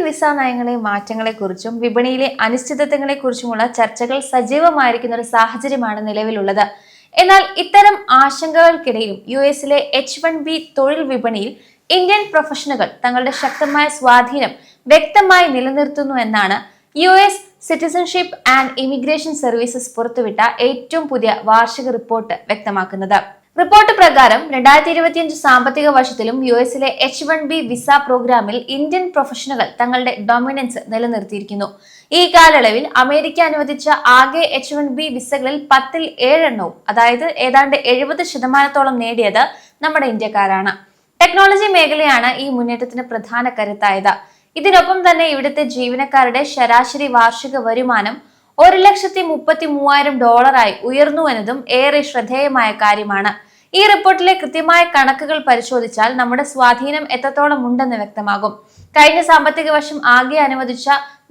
Visa നയങ്ങളെ മാറ്റങ്ങളെക്കുറിച്ചും വിപണിയിലെ അനിശ്ചിതത്വങ്ങളെക്കുറിച്ചുമുള്ള ചർച്ചകൾ സജീവമായിരിക്കുന്ന ഒരു സാഹചര്യമാണ് നിലവിലുള്ളത്. എന്നാൽ ഇത്തരം ആശങ്കകൾക്കിടയിലും യുഎസിലെ H1B തൊഴിൽ വിപണിയിൽ ഇന്ത്യൻ പ്രൊഫഷണലുകൾ തങ്ങളുടെ ശക്തമായ സ്വാധീനം വ്യക്തമായി നിലനിർത്തുന്നു എന്നാണ് US citizenship and immigration services പുറത്തുവിട്ട ഏറ്റവും പുതിയ വാർഷിക റിപ്പോർട്ട് വ്യക്തമാക്കുന്നത്. റിപ്പോർട്ട് പ്രകാരം 2025 സാമ്പത്തിക വർഷത്തിലും യുഎസിലെ H1B വിസ പ്രോഗ്രാമിൽ ഇന്ത്യൻ പ്രൊഫഷണലുകൾ തങ്ങളുടെ ഡൊമിനൻസ് നിലനിർത്തിയിരിക്കുന്നു. ഈ കാലയളവിൽ അമേരിക്ക അനുവദിച്ച ആകെ H1B വിസകളിൽ 10ൽ 7 എണ്ണവും, അതായത് ഏതാണ്ട് 70% നേടിയത് നമ്മുടെ ഇന്ത്യക്കാരാണ്. ടെക്നോളജി മേഖലയാണ് ഈ മുന്നേറ്റത്തിന് പ്രധാന കരുത്തായത്. ഇതിനൊപ്പം തന്നെ ഇവിടുത്തെ ജീവനക്കാരുടെ ശരാശരി വാർഷിക വരുമാനം $1,33,000 ഉയർന്നു എന്നതും ഏറെ ശ്രദ്ധേയമായ കാര്യമാണ്. ഈ റിപ്പോർട്ടിലെ കൃത്യമായ കണക്കുകൾ പരിശോധിച്ചാൽ നമ്മുടെ സ്വാധീനം എത്രത്തോളം ഉണ്ടെന്ന് വ്യക്തമാകും. കഴിഞ്ഞ സാമ്പത്തിക വർഷം ആകെ അനുവദിച്ച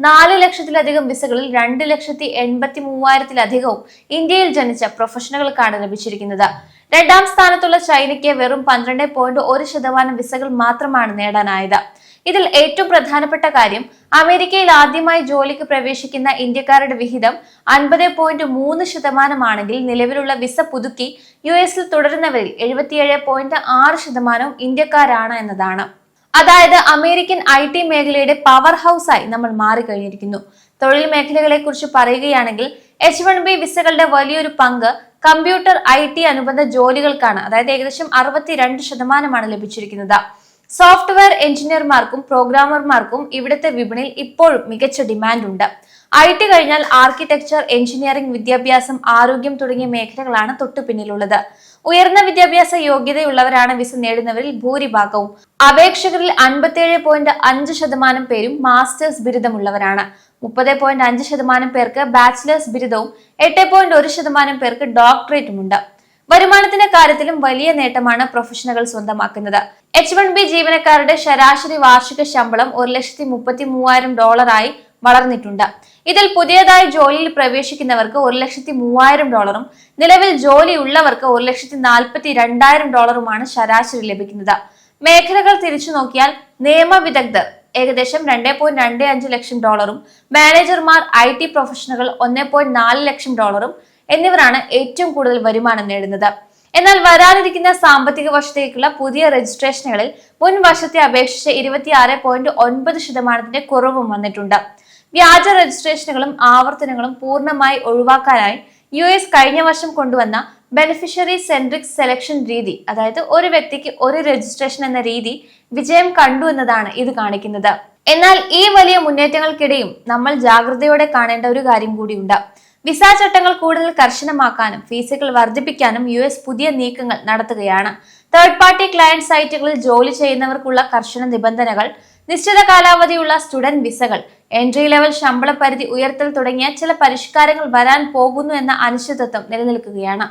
4 ലക്ഷത്തിലധികം വിസകളിൽ 2,83,000-ലധികവും ഇന്ത്യയിൽ ജനിച്ച പ്രൊഫഷണലുകൾക്കാണ് ലഭിച്ചിരിക്കുന്നത്. രണ്ടാം സ്ഥാനത്തുള്ള ചൈനയ്ക്ക് വെറും 12.1% വിസകൾ മാത്രമാണ് നേടാനായത്. ഇതിൽ ഏറ്റവും പ്രധാനപ്പെട്ട കാര്യം അമേരിക്കയിൽ ആദ്യമായി ജോലിക്ക് പ്രവേശിക്കുന്ന ഇന്ത്യക്കാരുടെ വിഹിതം 50.3% നിലവിലുള്ള വിസ പുതുക്കി യുഎസിൽ തുടരുന്നവരിൽ 77.6% ഇന്ത്യക്കാരാണ് എന്നതാണ്. അതായത് അമേരിക്കൻ IT മേഖലയുടെ പവർ ഹൗസായി നമ്മൾ മാറിക്കഴിഞ്ഞിരിക്കുന്നു. തൊഴിൽ മേഖലകളെ കുറിച്ച് പറയുകയാണെങ്കിൽ H1B വിസകളുടെ വലിയൊരു പങ്ക് കമ്പ്യൂട്ടർ IT അനുബന്ധ ജോലികൾക്കാണ്. അതായത് ഏകദേശം 62% ലഭിച്ചിരിക്കുന്നത്. സോഫ്റ്റ്വെയർ എഞ്ചിനീയർമാർക്കും പ്രോഗ്രാമർമാർക്കും ഇവിടുത്തെ വിപണിയിൽ ഇപ്പോഴും മികച്ച ഡിമാൻഡ് ഉണ്ട്. IT കഴിഞ്ഞാൽ ആർക്കിടെക്ചർ, എഞ്ചിനീയറിംഗ്, വിദ്യാഭ്യാസം, ആരോഗ്യം തുടങ്ങിയ മേഖലകളാണ് തൊട്ടു പിന്നിലുള്ളത്. ഉയർന്ന വിദ്യാഭ്യാസ യോഗ്യതയുള്ളവരാണ് വിസ നേടുന്നവരിൽ ഭൂരിഭാഗവും. അപേക്ഷകരിൽ 57.5% പേരും മാസ്റ്റേഴ്സ് ബിരുദമുള്ളവരാണ്. 30.5% പേർക്ക് ബാച്ചിലേഴ്സ് ബിരുദവും 8.1% പേർക്ക് ഡോക്ടറേറ്റുമുണ്ട്. വരുമാനത്തിന്റെ കാര്യത്തിലും വലിയ നേട്ടമാണ് പ്രൊഫഷണലുകൾ സ്വന്തമാക്കുന്നത്. H1B ജീവനക്കാരുടെ ശരാശരി വാർഷിക ശമ്പളം $1,33,000 വളർന്നിട്ടുണ്ട്. ഇതിൽ പുതിയതായി ജോലിയിൽ പ്രവേശിക്കുന്നവർക്ക് $1,03,000, നിലവിൽ ജോലിയുള്ളവർക്ക് $1,42,000 ശരാശരി ലഭിക്കുന്നത്. മേഖലകൾ തിരിച്ചു നോക്കിയാൽ നിയമ വിദഗ്ധർ ഏകദേശം $2.25 ലക്ഷം, മാനേജർമാർ, IT പ്രൊഫഷണലുകൾ $1.4 ലക്ഷം എന്നിവരാണ് ഏറ്റവും കൂടുതൽ വരുമാനം നേടുന്നത്. എന്നാൽ വരാനിരിക്കുന്ന സാമ്പത്തിക വർഷത്തേക്കുള്ള പുതിയ രജിസ്ട്രേഷനുകളിൽ മുൻ വർഷത്തെ അപേക്ഷിച്ച് 26.9% കുറവും വന്നിട്ടുണ്ട്. വ്യാജ രജിസ്ട്രേഷനുകളും ആവർത്തനങ്ങളും പൂർണ്ണമായി ഒഴിവാക്കാനായി US കഴിഞ്ഞ വർഷം കൊണ്ടുവന്ന ബെനിഫിഷ്യറി സെൻട്രിക് സെലക്ഷൻ രീതി, അതായത് ഒരു വ്യക്തിക്ക് ഒരു രജിസ്ട്രേഷൻ എന്ന രീതി വിജയം കണ്ടു എന്നതാണ് ഇത് കാണിക്കുന്നത്. എന്നാൽ ഈ വലിയ മുന്നേറ്റങ്ങൾക്കിടെയും നമ്മൾ ജാഗ്രതയോടെ കാണേണ്ട ഒരു കാര്യം കൂടിയുണ്ട്. വിസ ചട്ടങ്ങൾ കൂടുതൽ കർശനമാക്കാനും ഫീസുകൾ വർദ്ധിപ്പിക്കാനും US പുതിയ നീക്കങ്ങൾ നടത്തുകയാണ്. തേർഡ് പാർട്ടി ക്ലയന്റ് സൈറ്റുകളിൽ ജോലി ചെയ്യുന്നവർക്കുള്ള കർശന നിബന്ധനകൾ, നിശ്ചിത കാലാവധിയുള്ള സ്റ്റുഡന്റ് വിസകൾ, എൻട്രി ലെവൽ ശമ്പള പരിധി ഉയർത്തൽ തുടങ്ങിയ ചില പരിഷ്കാരങ്ങൾ വരാൻ പോകുന്നു എന്ന അനിശ്ചിതത്വം നിലനിൽക്കുകയാണ്.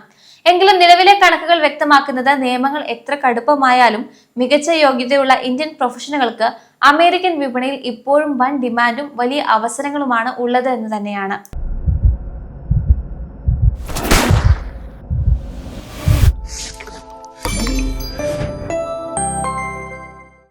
എങ്കിലും നിലവിലെ കണക്കുകൾ വ്യക്തമാക്കുന്നത് നിയമങ്ങൾ എത്ര കടുപ്പമായാലും മികച്ച യോഗ്യതയുള്ള ഇന്ത്യൻ പ്രൊഫഷണലുകൾക്ക് അമേരിക്കൻ വിപണിയിൽ ഇപ്പോഴും വൻ ഡിമാൻഡും വലിയ അവസരങ്ങളുമാണ് ഉള്ളത് എന്ന് തന്നെയാണ്.